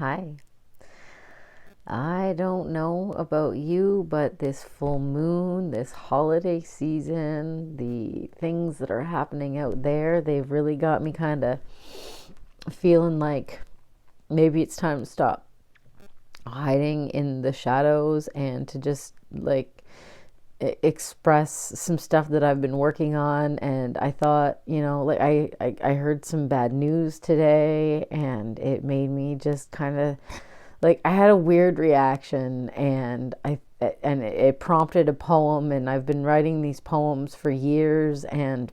Hi. I don't know about you, but this full moon, this holiday season, the things that are happening out there, they've really got me kind of feeling like maybe it's time to stop hiding in the shadows and to just like express some stuff that I've been working on. And I thought, like I heard some bad news today and it made me just kind of like I had a weird reaction, and it prompted a poem, and I've been writing these poems for years, and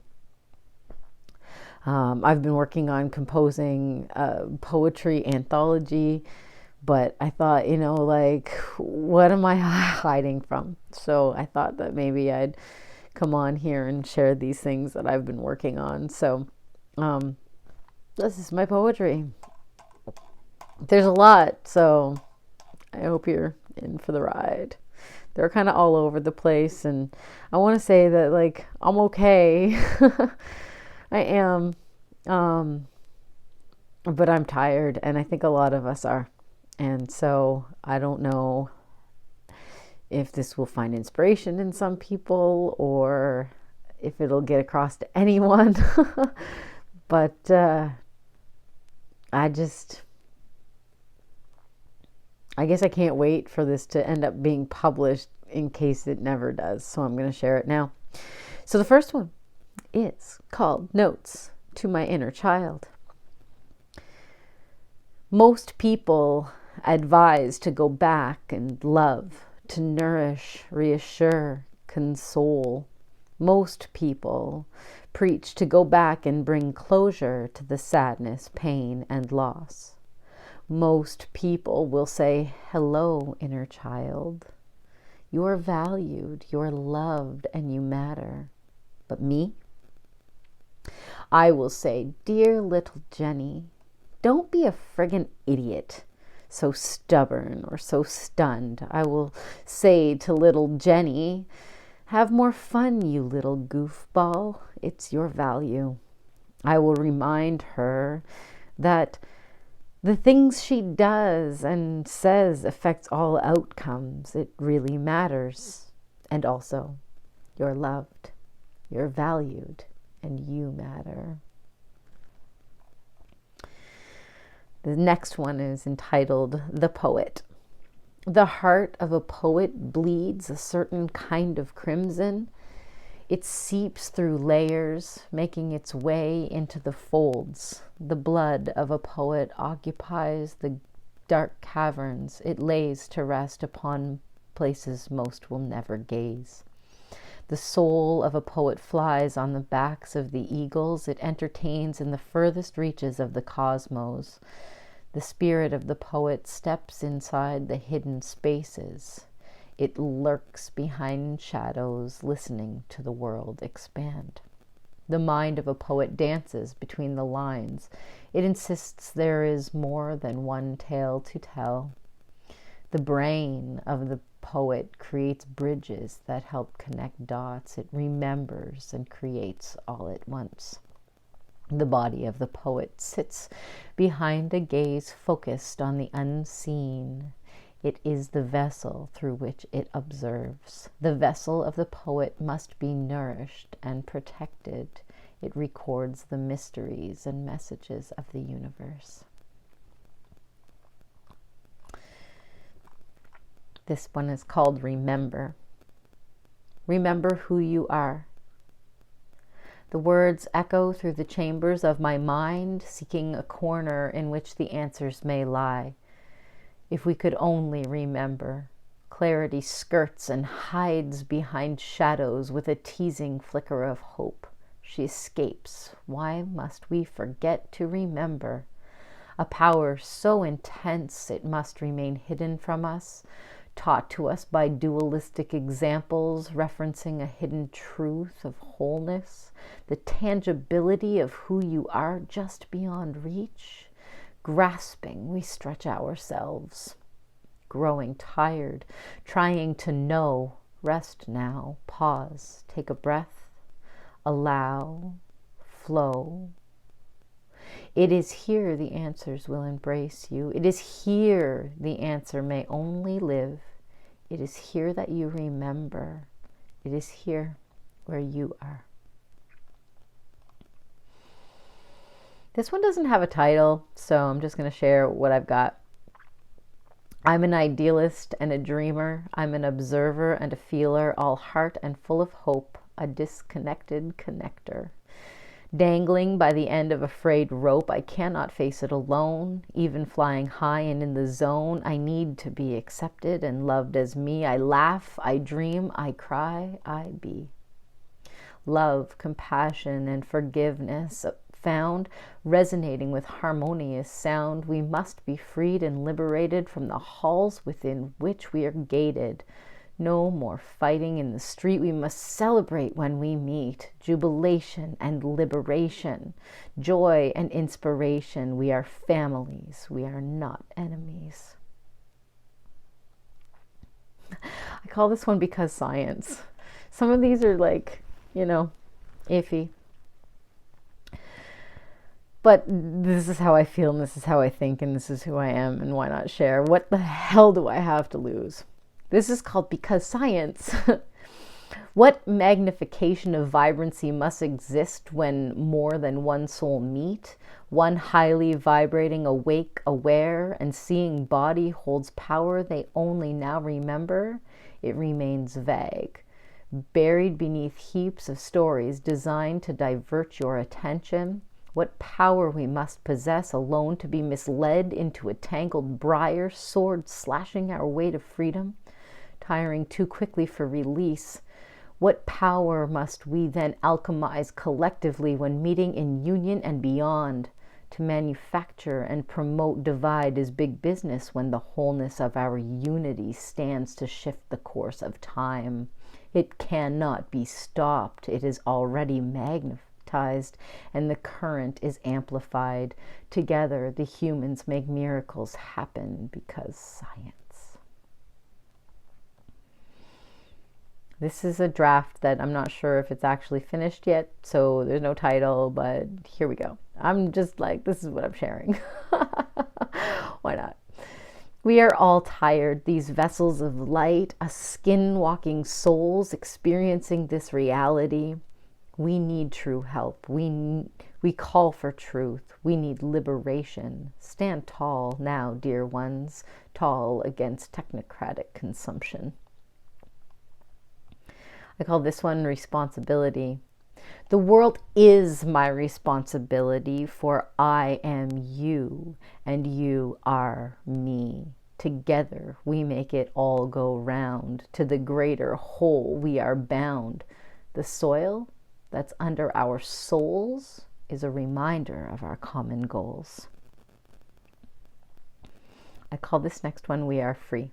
I've been working on composing a poetry anthology. But I thought, like, what am I hiding from? So I thought that maybe I'd come on here and share these things that I've been working on. So um, this is my poetry. There's a lot, so I hope you're in for the ride. They're kind of all over the place, and I want to say that, like, I'm okay. I am, um, but I'm tired, and I think a lot of us are. And so I don't know if this will find inspiration in some people or if it'll get across to anyone. But I just, I guess I can't wait for this to end up being published in case it never does. So I'm going to share it now. So the first one is called Notes to My Inner Child. Most people advise to go back and love, to nourish, reassure, console. Most people preach to go back and bring closure to the sadness, pain, and loss. Most people will say, hello, inner child. You're valued, you're loved, and you matter. But me? I will say, dear little Jenny, don't be a friggin' idiot, so stubborn or so stunned. I will say to little Jenny, have more fun, you little goofball. It's your value. I will remind her that the things she does and says affects all outcomes. It really matters. And also, you're loved, you're valued, and you matter. The next one is entitled The Poet. The heart of a poet bleeds a certain kind of crimson. It seeps through layers, making its way into the folds. The blood of a poet occupies the dark caverns. It lays to rest upon places most will never gaze. The soul of a poet flies on the backs of the eagles. It entertains in the furthest reaches of the cosmos. The spirit of the poet steps inside the hidden spaces. It lurks behind shadows, listening to the world expand. The mind of a poet dances between the lines. It insists there is more than one tale to tell. The brain of the poet creates bridges that help connect dots. It remembers and creates all at once. The body of the poet sits behind a gaze focused on the unseen. It is the vessel through which it observes. The vessel of the poet must be nourished and protected. It records the mysteries and messages of the universe. This one is called Remember. Remember who you are. The words echo through the chambers of my mind, seeking a corner in which the answers may lie. If we could only remember. Clarity skirts and hides behind shadows with a teasing flicker of hope. She escapes. Why must we forget to remember? A power so intense it must remain hidden from us, taught to us by dualistic examples referencing a hidden truth of wholeness, the tangibility of who you are just beyond reach. Grasping, we stretch ourselves, growing tired, trying to know. Rest now, pause, take a breath, allow, flow. It is here the answers will embrace you. It is here the answer may only live. It is here that you remember. It is here where you are. This one doesn't have a title, so I'm just going to share what I've got. I'm an idealist and a dreamer. I'm an observer and a feeler, all heart and full of hope, a disconnected connector. Dangling by the end of a frayed rope, I cannot face it alone. Even flying high and in the zone, I need to be accepted and loved as me. I laugh, I dream, I cry, I be. Love, compassion, and forgiveness found resonating with harmonious sound. We must be freed and liberated from the halls within which we are gated. No more fighting in the street. We must celebrate when we meet. Jubilation and liberation, joy and inspiration. We are families. We are not enemies. I call this one Because Science. Some of these are like, iffy. But this is how I feel, and this is how I think, and this is who I am, and why not share? What the hell do I have to lose? This is called Because Science. What magnification of vibrancy must exist when more than one soul meet? One highly vibrating, awake, aware, and seeing body holds power they only now remember. It remains vague, buried beneath heaps of stories designed to divert your attention. What power we must possess alone to be misled into a tangled briar, sword slashing our way to freedom, tiring too quickly for release. What power must we then alchemize collectively when meeting in union and beyond? To manufacture and promote divide is big business when the wholeness of our unity stands to shift the course of time. It cannot be stopped. It is already magnified, and the current is amplified. Together, the humans make miracles happen because science. This is a draft that I'm not sure if it's actually finished yet, so there's no title, but here we go. I'm just like, this is what I'm sharing. Why not? We are all tired, these vessels of light, a skin-walking souls experiencing this reality. We need true help. We call for truth. We need liberation. Stand tall now, dear ones, tall against technocratic consumption. I call this one Responsibility. The world is my responsibility, for I am you and you are me. Together we make it all go round. To the greater whole we are bound. The soil that's under our souls is a reminder of our common goals. I call this next one We Are Free.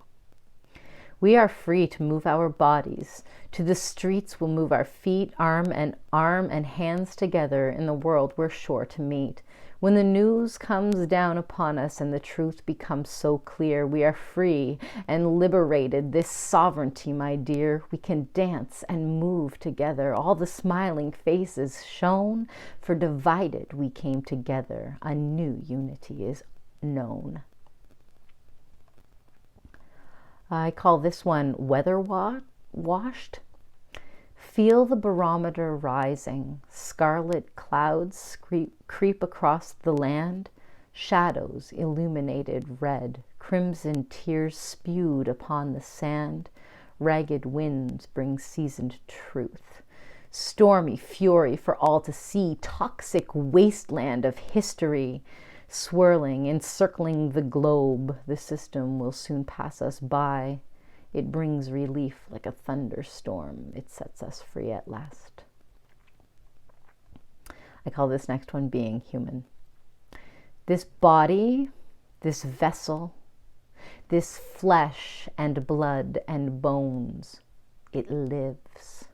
We are free to move our bodies. To the streets we'll move our feet, arm and hands together. In the world we're sure to meet. When the news comes down upon us and the truth becomes so clear, we are free and liberated. This sovereignty, my dear, we can dance and move together. All the smiling faces shone, for divided we came together. A new unity is known. I call this one Weather Washed. Feel the barometer rising. Scarlet clouds creep across the land. Shadows illuminated red. Crimson tears spewed upon the sand. Ragged winds bring seasoned truth. Stormy fury for all to see. Toxic wasteland of history. Swirling, encircling the globe, the system will soon pass us by. It brings relief like a thunderstorm. It sets us free at last. I call this next one Being Human. This body, this vessel, this flesh and blood and bones, it lives,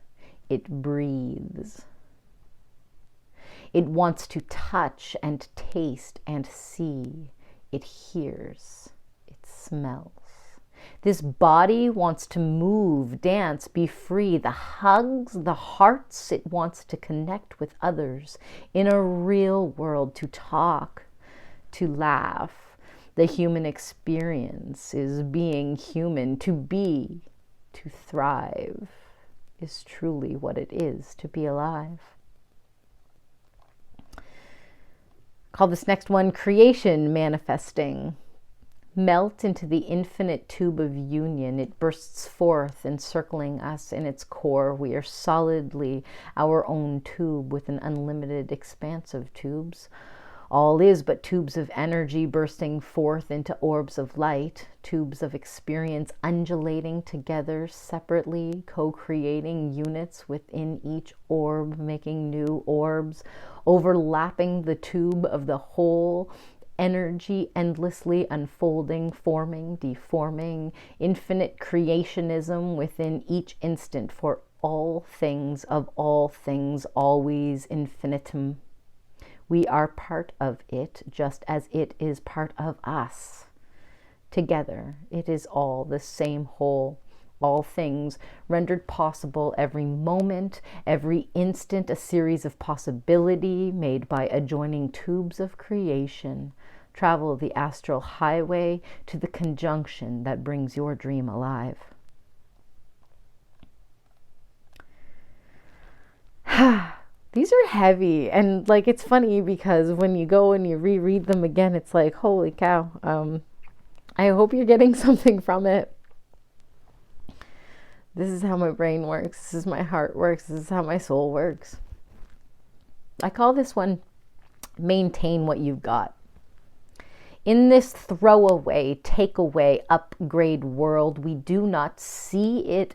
it breathes. It wants to touch and taste and see. It hears. It smells. This body wants to move, dance, be free. The hugs, the hearts, it wants to connect with others in a real world, to talk, to laugh. The human experience is being human. To be, to thrive, is truly what it is to be alive. Call this next one creation manifesting. Melt into the infinite tube of union. It bursts forth, encircling us in its core. We are solidly our own tube with an unlimited expanse of tubes. All is but tubes of energy bursting forth into orbs of light, tubes of experience undulating together separately, co-creating units within each orb, making new orbs, overlapping the tube of the whole, energy endlessly unfolding, forming, deforming, infinite creationism within each instant for all things, of all things, always infinitum. We are part of it, just as it is part of us. Together, it is all the same whole. All things rendered possible, every moment, every instant, a series of possibility made by adjoining tubes of creation. Travel the astral highway to the conjunction that brings your dream alive. These are heavy, and like it's funny because when you go and you reread them again, it's like, holy cow. I hope you're getting something from it. This is how my brain works. This is my heart works. This is how my soul works. I call this one maintain what you've got. In this throwaway, takeaway, upgrade world, we do not see it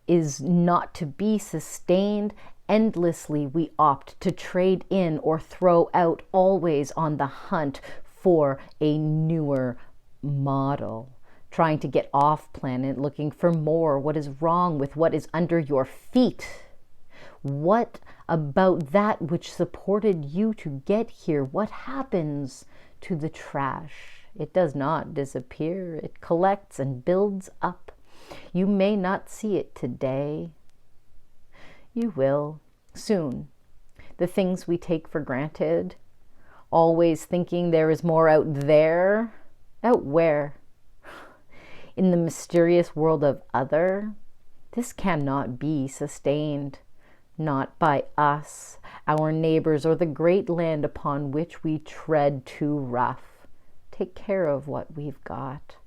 is not to be sustained. Endlessly, we opt to trade in or throw out, always on the hunt for a newer model. Trying to get off planet, looking for more. What is wrong with what is under your feet? What about that which supported you to get here? What happens to the trash? It does not disappear. It collects and builds up. You may not see it today. You will soon. The things we take for granted, always thinking there is more out there. Out where? In the mysterious world of other. This cannot be sustained. Not by us, our neighbors, or the great land upon which we tread too rough. Take care of what we've got.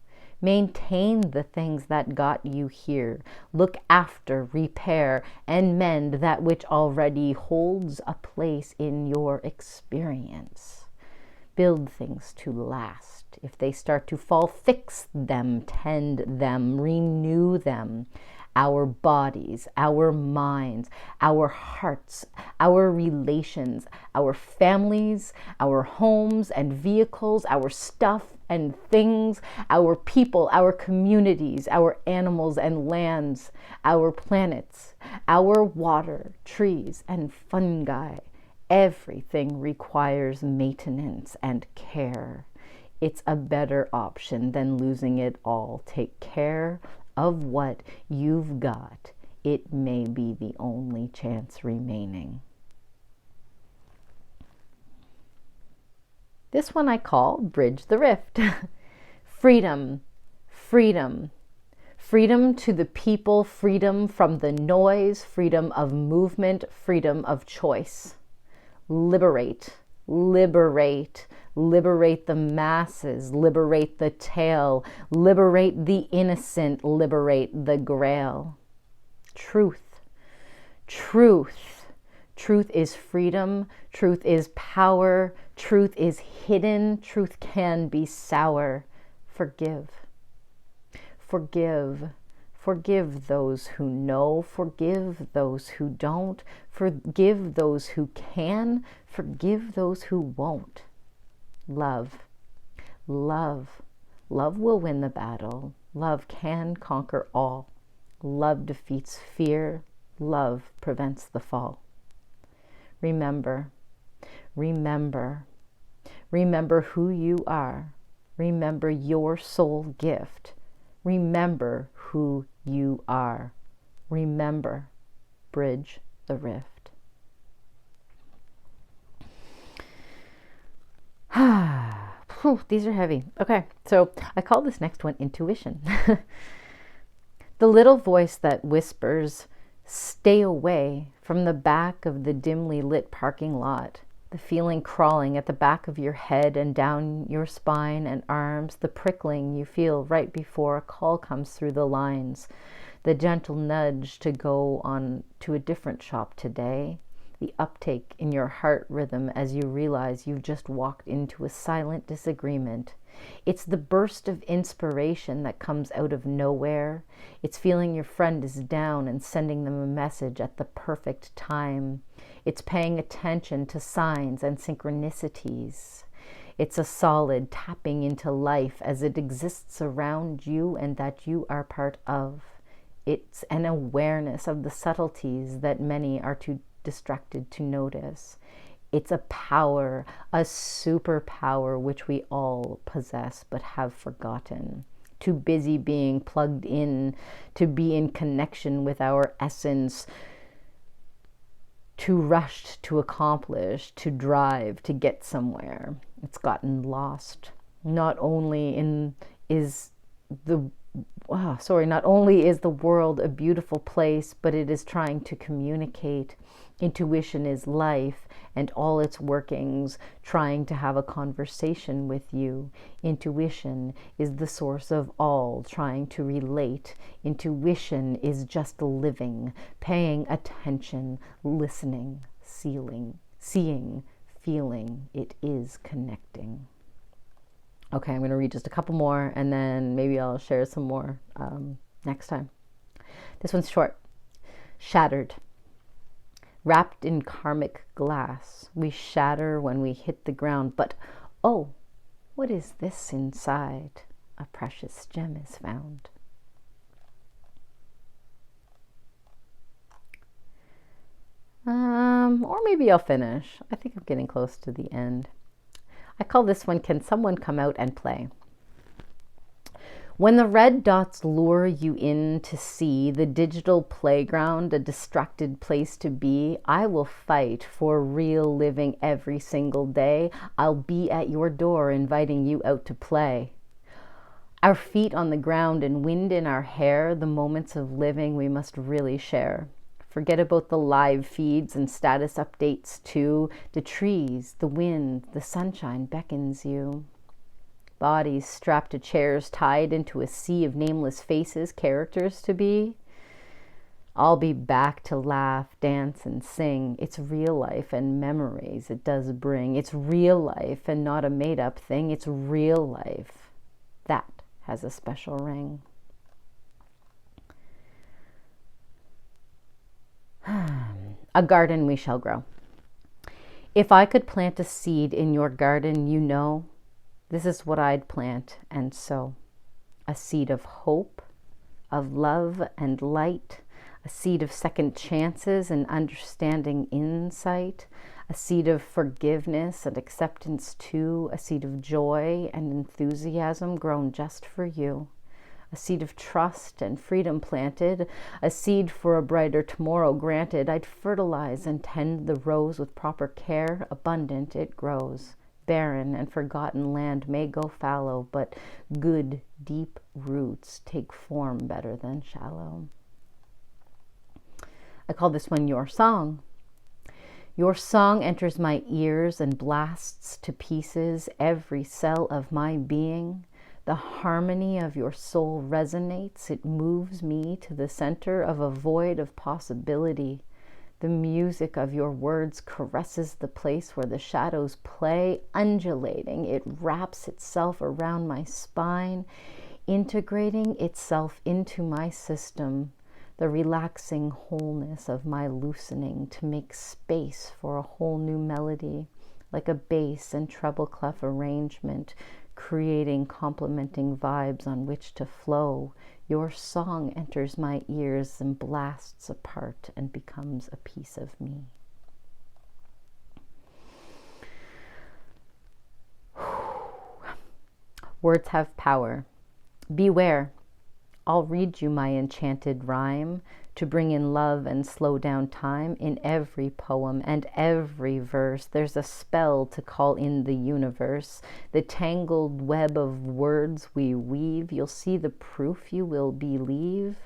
Maintain the things that got you here. Look after, repair, and mend that which already holds a place in your experience. Build things to last. If they start to fall, fix them, tend them, renew them. Our bodies, our minds, our hearts, our relations, our families, our homes and vehicles, our stuff and things, our people, our communities, our animals and lands, our planets, our water, trees and fungi. Everything requires maintenance and care. It's a better option than losing it all. Take care of what you've got. It may be the only chance remaining. This one I call Bridge the Rift. Freedom, freedom, freedom to the people, freedom from the noise, freedom of movement, freedom of choice. Liberate, liberate, liberate the masses, liberate the tale, liberate the innocent, liberate the grail. Truth, truth, truth is freedom, truth is power, truth is hidden, truth can be sour. Forgive, forgive, forgive those who know, forgive those who don't, forgive those who can, forgive those who won't. Love, love, love will win the battle. Love can conquer all. Love defeats fear. Love prevents the fall. Remember, remember, remember who you are. Remember your soul gift. Remember who you are. Remember, bridge the rift. These are heavy. Okay, so I call this next one intuition. The little voice that whispers, stay away from the back of the dimly lit parking lot. The feeling crawling at the back of your head and down your spine and arms. The prickling you feel right before a call comes through the lines. The gentle nudge to go on to a different shop today. The uptake in your heart rhythm as you realize you've just walked into a silent disagreement. It's the burst of inspiration that comes out of nowhere. It's feeling your friend is down and sending them a message at the perfect time. It's paying attention to signs and synchronicities. It's a solid tapping into life as it exists around you and that you are part of. It's an awareness of the subtleties that many are too distracted to notice. It's a power, a superpower which we all possess but have forgotten. Too busy being plugged in to be in connection with our essence, too rushed to accomplish, to drive, to get somewhere. It's gotten lost. Not only is the world a beautiful place, but it is trying to communicate. Intuition is life and all its workings trying to have a conversation with you. Intuition is the source of all trying to relate. Intuition is just living, paying attention, listening, seeing, feeling. It is connecting. Okay, I'm going to read just a couple more and then maybe I'll share some more next time. This one's short. Shattered. Wrapped in karmic glass, we shatter when we hit the ground, but oh, what is this inside? A precious gem is found. Or maybe I'll finish. I think I'm getting close to the end. I call this one, Can Someone Come Out and Play? When the red dots lure you in to see the digital playground, a distracted place to be, I will fight for real living every single day. I'll be at your door inviting you out to play. Our feet on the ground and wind in our hair, the moments of living we must really share. Forget about the live feeds and status updates too. The trees, the wind, the sunshine beckons you. Bodies strapped to chairs tied into a sea of nameless faces, characters to be. I'll be back to laugh, dance, and sing. It's real life and memories it does bring. It's real life and not a made-up thing. It's real life. That has a special ring. A garden we shall grow. If I could plant a seed in your garden, you know, this is what I'd plant and sow. A seed of hope, of love and light, a seed of second chances and understanding insight, a seed of forgiveness and acceptance too, a seed of joy and enthusiasm grown just for you. A seed of trust and freedom planted, a seed for a brighter tomorrow granted. I'd fertilize and tend the rose with proper care, abundant it grows. Barren and forgotten land may go fallow, but good, deep roots take form better than shallow. I call this one Your Song. Your song enters my ears and blasts to pieces every cell of my being. The harmony of your soul resonates. It moves me to the center of a void of possibility. The music of your words caresses the place where the shadows play, undulating. It wraps itself around my spine, integrating itself into my system. The relaxing wholeness of my loosening to make space for a whole new melody, like a bass and treble clef arrangement, creating complementing vibes on which to flow. Your song enters my ears and blasts apart and becomes a piece of me. Words have power. Beware. I'll read you my enchanted rhyme to bring in love and slow down time. In every poem and every verse, there's a spell to call in the universe. The tangled web of words we weave, you'll see the proof you will believe.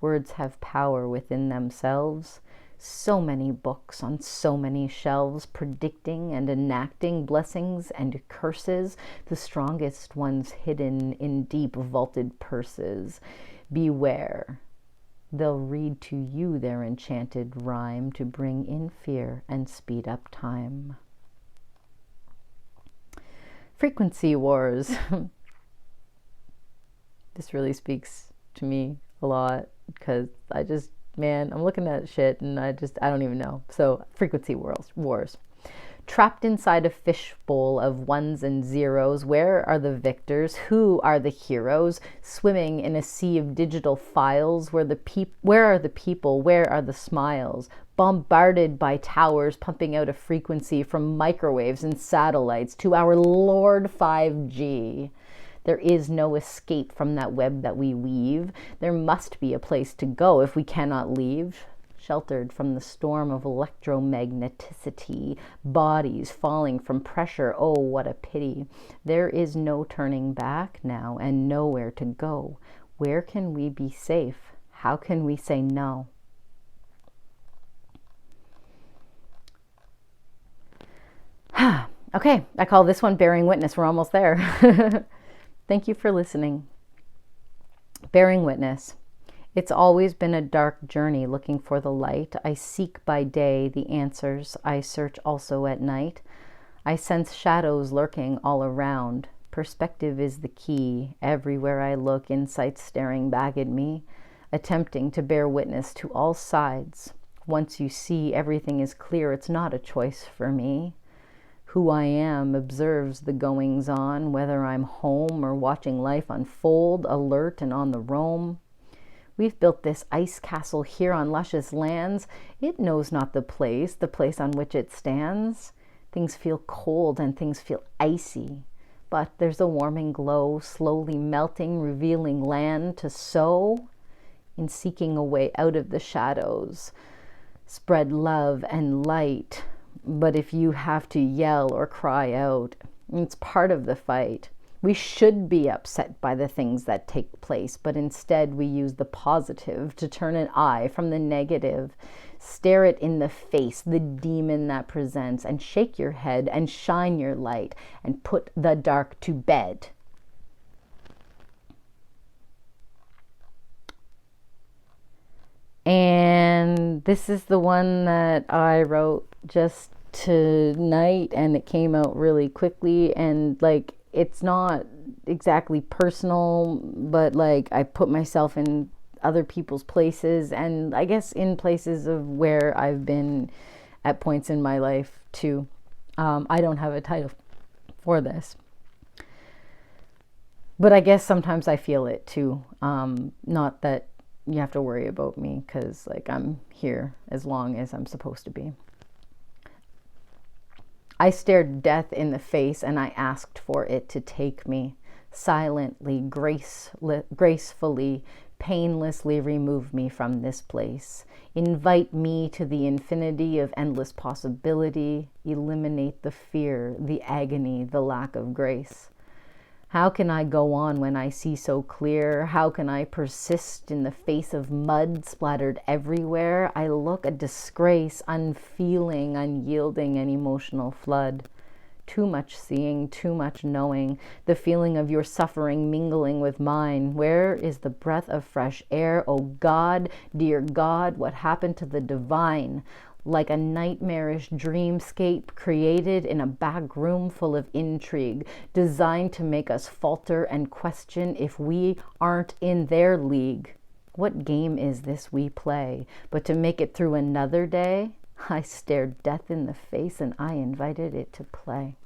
Words have power within themselves. So many books on so many shelves, predicting and enacting blessings and curses, the strongest ones hidden in deep vaulted purses. Beware, they'll read to you their enchanted rhyme to bring in fear and speed up time. Frequency wars. This really speaks to me a lot because I'm looking at shit and I don't even know. So, frequency wars. Trapped inside a fishbowl of ones and zeros, where are the victors? Who are the heroes? Swimming in a sea of digital files, where are the people? Where are the smiles? Bombarded by towers pumping out a frequency from microwaves and satellites to our Lord 5G. There is no escape from that web that we weave. There must be a place to go if we cannot leave. Sheltered from the storm of electromagneticity, bodies falling from pressure, oh, what a pity. There is no turning back now and nowhere to go. Where can we be safe? How can we say no? Okay, I call this one Bearing Witness. We're almost there. Thank you for listening. Bearing witness. It's always been a dark journey looking for the light. I seek by day the answers. I search also at night. I sense shadows lurking all around. Perspective is the key. Everywhere I look, insights staring back at me, attempting to bear witness to all sides. Once you see everything is clear, it's not a choice for me. Who I am observes the goings on, whether I'm home or watching life unfold, alert and on the roam. We've built this ice castle here on luscious lands. It knows not the place on which it stands. Things feel cold and things feel icy, but there's a warming glow, slowly melting, revealing land to sow. In seeking a way out of the shadows, spread love and light. But if you have to yell or cry out, it's part of the fight. We should be upset by the things that take place, but instead we use the positive to turn an eye from the negative. Stare it in the face, the demon that presents, and shake your head and shine your light and put the dark to bed. And this is the one that I wrote just tonight, and it came out really quickly, and like it's not exactly personal, but like I put myself in other people's places, and I guess in places of where I've been at points in my life too. I don't have a title for this, but I guess sometimes I feel it too. Not that you have to worry about me, because like I'm here as long as I'm supposed to be. I stared death in the face and I asked for it to take me. Silently, gracefully, painlessly remove me from this place. Invite me to the infinity of endless possibility. Eliminate the fear, the agony, the lack of grace. How can I go on when I see so clear? How can I persist in the face of mud splattered everywhere? I look a disgrace, unfeeling, unyielding, an emotional flood. Too much seeing, too much knowing, the feeling of your suffering mingling with mine. Where is the breath of fresh air? Oh God, dear God, what happened to the divine? Like a nightmarish dreamscape created in a back room full of intrigue, designed to make us falter and question if we aren't in their league. What game is this we play? But to make it through another day, I stared death in the face and I invited it to play.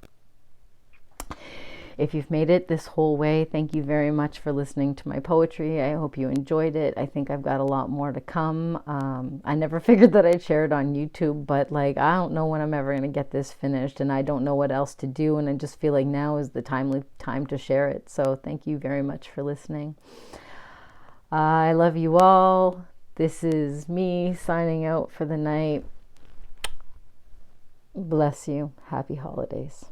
If you've made it this whole way, thank you very much for listening to my poetry. I hope you enjoyed it. I think I've got a lot more to come. I never figured that I'd share it on YouTube, but like I don't know when I'm ever going to get this finished, and I don't know what else to do, and I just feel like now is the time to share it. So thank you very much for listening. I love you all. This is me signing out for the night. Bless you. Happy holidays.